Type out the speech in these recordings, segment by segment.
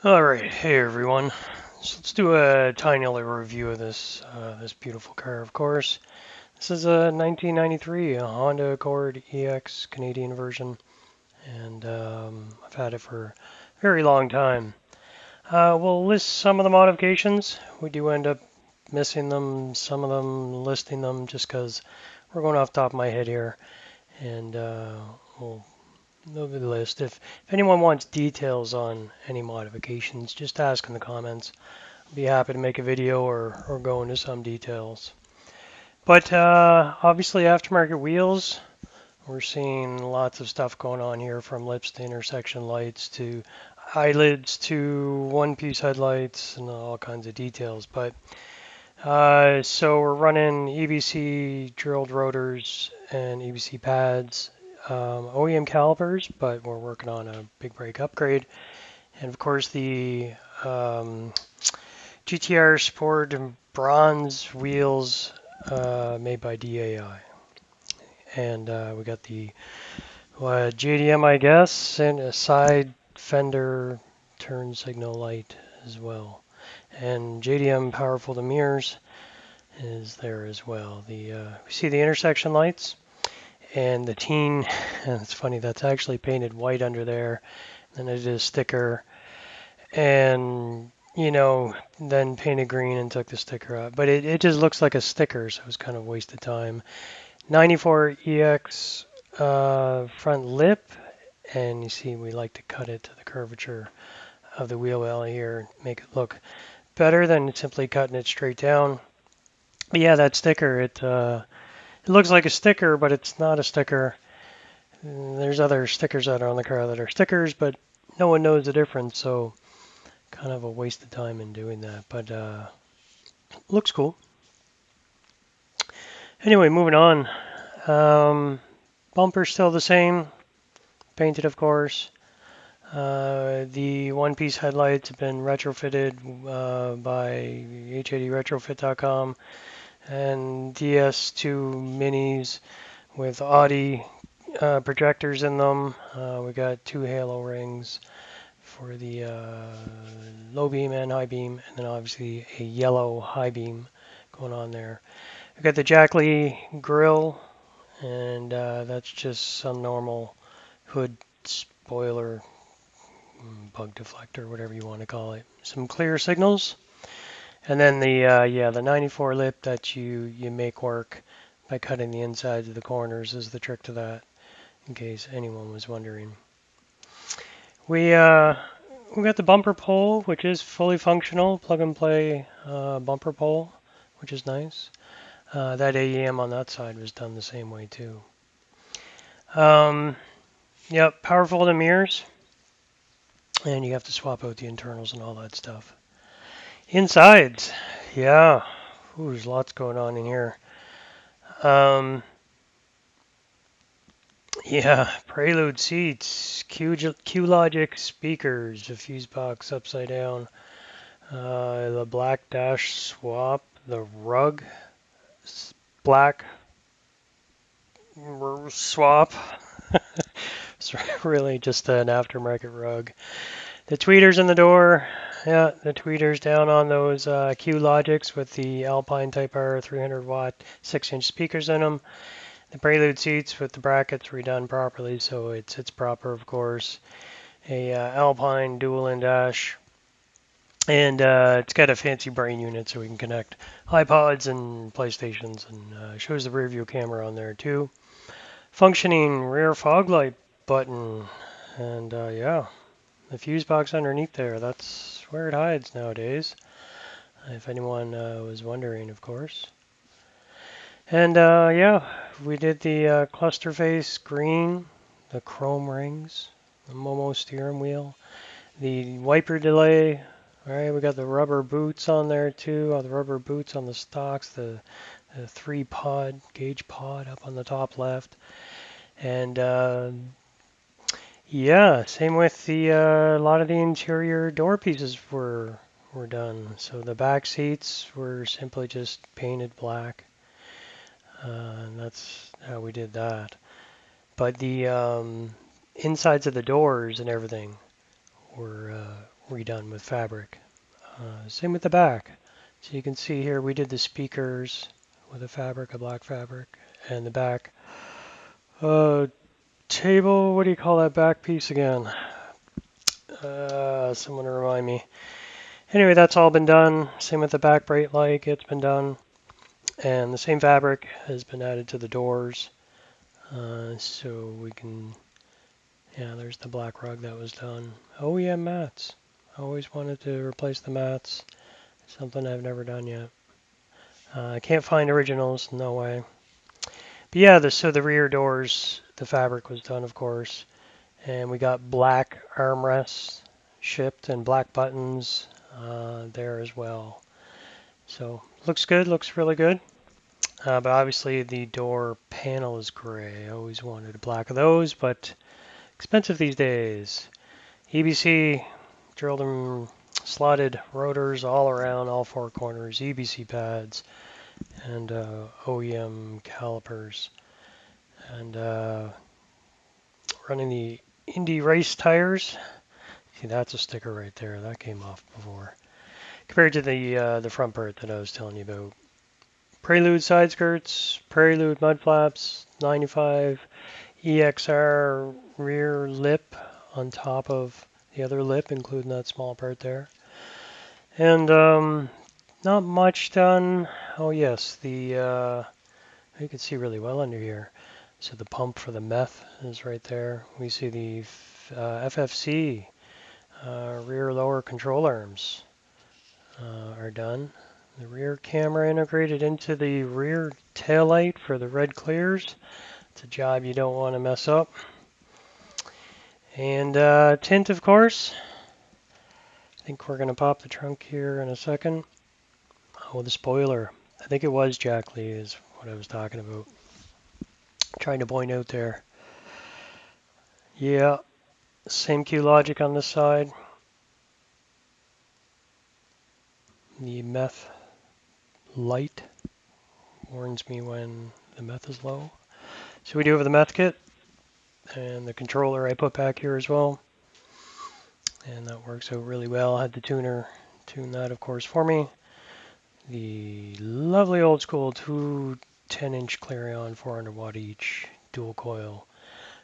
All right, hey everyone. So let's do a tiny little review of this beautiful car. Of course, this is a 1993 Honda Accord EX Canadian version, and I've had it for a very long time. We'll list some of the modifications. We do end up missing them, some of them, listing them, just because we're going off the top of my head here, and we'll know the list. If anyone wants details on any modifications, just ask in the comments. Be happy to make a video or go into some details. But obviously, aftermarket wheels, we're seeing lots of stuff going on here from lips to intersection lights to eyelids to one-piece headlights and all kinds of details. But so we're running EBC drilled rotors and EBC pads, OEM calipers, but we're working on a big brake upgrade. And of course, the GTR Sport bronze wheels made by DAI. And we got the JDM, I guess, and a side fender turn signal light as well. And JDM power folding mirrors is there as well. We see the intersection lights and the teen. And it's funny, that's actually painted white under there. And it is a sticker, and then painted green and took the sticker out. But it just looks like a sticker, so it was kind of a waste of time. 94 EX front lip, and you see we like to cut it to the curvature of the wheel well here, make it look better than simply cutting it straight down. But yeah, that sticker, it looks like a sticker, but it's not a sticker. There's other stickers that are on the car that are stickers, but no one knows the difference, so kind of a waste of time in doing that. But looks cool. Anyway, moving on. Bumper's still the same, painted of course. The one-piece headlights have been retrofitted by h80retrofit.com, and DS2 minis with Audi projectors in them. We got two halo rings for the low beam and high beam, and then obviously a yellow high beam going on there. We got the Jack Lee grill, and that's just some normal hood spoiler, bug deflector, whatever you want to call it. Some clear signals, and then the 94 lip that you make work by cutting the insides of the corners is the trick to that, in case anyone was wondering. We got the bumper pole, which is fully functional, plug and play bumper pole, which is nice. That AEM on that side was done the same way too. Yep, power folding mirrors, and you have to swap out the internals and all that stuff. Insides, yeah, ooh, there's lots going on in here. Yeah, Prelude seats, Q-Logic speakers, a fuse box upside down, the black dash swap, the rug black swap. It's really just an aftermarket rug. The tweeters in the door, yeah, the tweeters down on those Q-Logics with the Alpine Type R 300 watt 6-inch speakers in them. The Prelude seats with the brackets redone properly, so it sits proper, of course. A Alpine dual in dash, and it's got a fancy brain unit, so we can connect iPods and PlayStations, and shows the rear view camera on there too. Functioning rear fog light button, and yeah, the fuse box underneath there. That's where it hides nowadays, if anyone was wondering, of course. And yeah, we did the cluster face green, the chrome rings, the Momo steering wheel, the wiper delay. All right, we got the rubber boots on there too. The rubber boots on the stocks, the 3-pod gauge pod up on the top left, and yeah, same with the a lot of the interior door pieces were done. So the back seats were simply just painted black. And that's how we did that. But the insides of the doors and everything were redone with fabric. Same with the back. So you can see here we did the speakers with a black fabric, and the back table. What do you call that back piece again? Someone remind me. Anyway, that's all been done. Same with the back brake light, it's been done. And the same fabric has been added to the doors. So we can, yeah, there's the black rug that was done. OEM mats. I always wanted to replace the mats. Something I've never done yet. I can't find originals, no way. But yeah, so the rear doors, the fabric was done, of course. And we got black armrests shipped and black buttons there as well. So looks good, looks really good. But obviously the door panel is gray. I always wanted a black of those, but expensive these days. EBC drilled and slotted rotors all around all four corners, EBC pads, and OEM calipers. And running the Indy race tires. See, that's a sticker right there. That came off before. Compared to the front part that I was telling you about. Prelude side skirts, Prelude mud flaps, 95 EXR rear lip on top of the other lip, including that small part there. And not much done. Oh yes, you can see really well under here. So the pump for the meth is right there. We see the FFC rear lower control arms are done. The rear camera integrated into the rear taillight for the red clears. It's a job you don't want to mess up. And tint, of course. I think we're going to pop the trunk here in a second. Oh, the spoiler. I think it was Jack Lee is what I was talking about. Trying to point out there. Yeah, same Q logic on this side. The meth light warns me when the meth is low. So we do have the meth kit and the controller I put back here as well. And that works out really well. I had the tuner tune that, of course, for me. The lovely old school two 10-inch Clarion 400 watt each dual coil.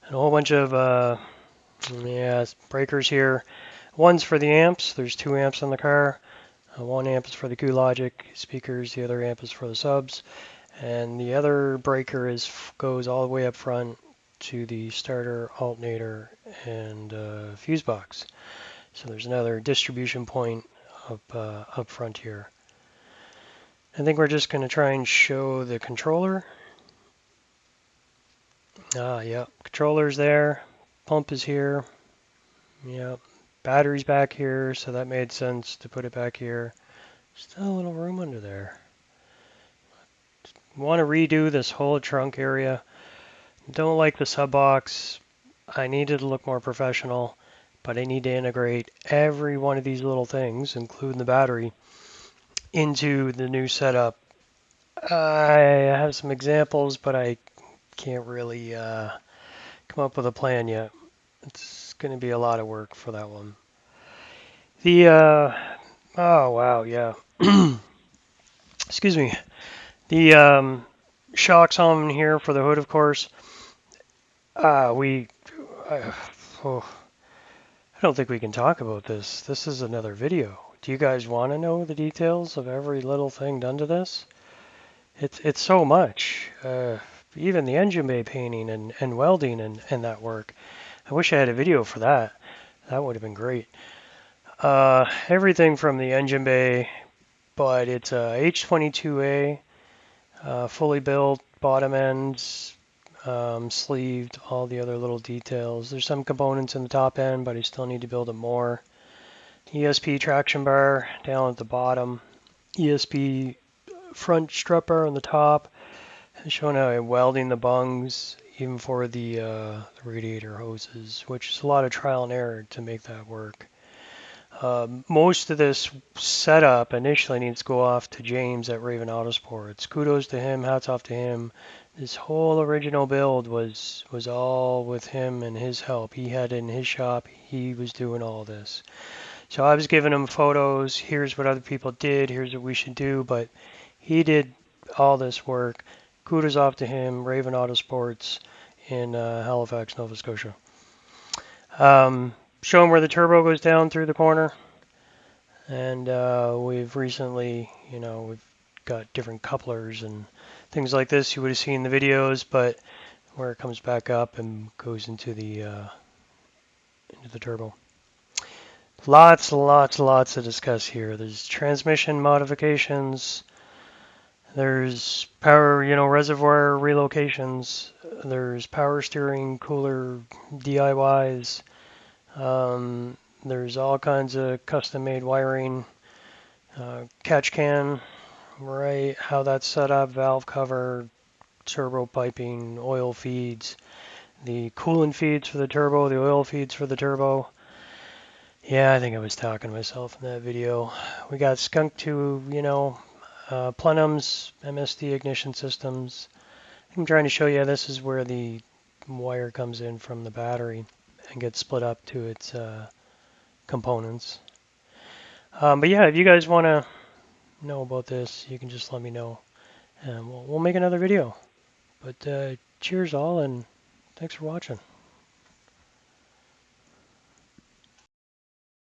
And a whole bunch of breakers here. One's for the amps. There's 2 amps on the car. 1 amp is for the Q-Logic speakers. The other amp is for the subs. And the other breaker goes all the way up front to the starter, alternator, and fuse box. So there's another distribution point up front here. I think we're just going to try and show the controller. Yeah, controller's there. Pump is here. Yeah, battery's back here, so that made sense to put it back here. Still a little room under there. Want to redo this whole trunk area. Don't like the sub box. I need it to look more professional, but I need to integrate every one of these little things, including the battery, into the new setup. I have some examples, but I can't really come up with a plan yet. It's going to be a lot of work for that one. Oh wow, yeah. Excuse me. The shocks on here for the hood, of course. Oh, I don't think we can talk about this. This is another video. Do you guys want to know the details of every little thing done to this? It's so much. Even the engine bay painting and welding and that work. I wish I had a video for that. That would have been great. Everything from the engine bay, but it's a H22A, fully built, bottom ends, sleeved, all the other little details. There's some components in the top end, but I still need to build it more. ESP traction bar down at the bottom. ESP front strut bar on the top. Showing how I'm welding the bungs, even for the radiator hoses, which is a lot of trial and error to make that work. Most of this setup initially needs to go off to James at Raven Autosports. Kudos to him, hats off to him. This whole original build was all with him and his help. He had it in his shop, he was doing all this. So I was giving him photos. Here's what other people did. Here's what we should do. But he did all this work. Kudos off to him, Raven Autosports in Halifax, Nova Scotia. Show him where the turbo goes down through the corner. And we've recently, we've got different couplers and things like this. You would have seen the videos, but where it comes back up and goes into the turbo. Lots to discuss here. There's transmission modifications. There's power, reservoir relocations. There's power steering, cooler DIYs. There's all kinds of custom-made wiring, catch can, right? How that's set up, valve cover, turbo piping, oil feeds, the coolant feeds for the turbo, the oil feeds for the turbo. Yeah, I think I was talking to myself in that video. We got skunk to, plenums, MSD ignition systems. I'm trying to show you this is where the wire comes in from the battery and gets split up to its components. But yeah, if you guys want to know about this, you can just let me know, and we'll make another video. But cheers all, and thanks for watching.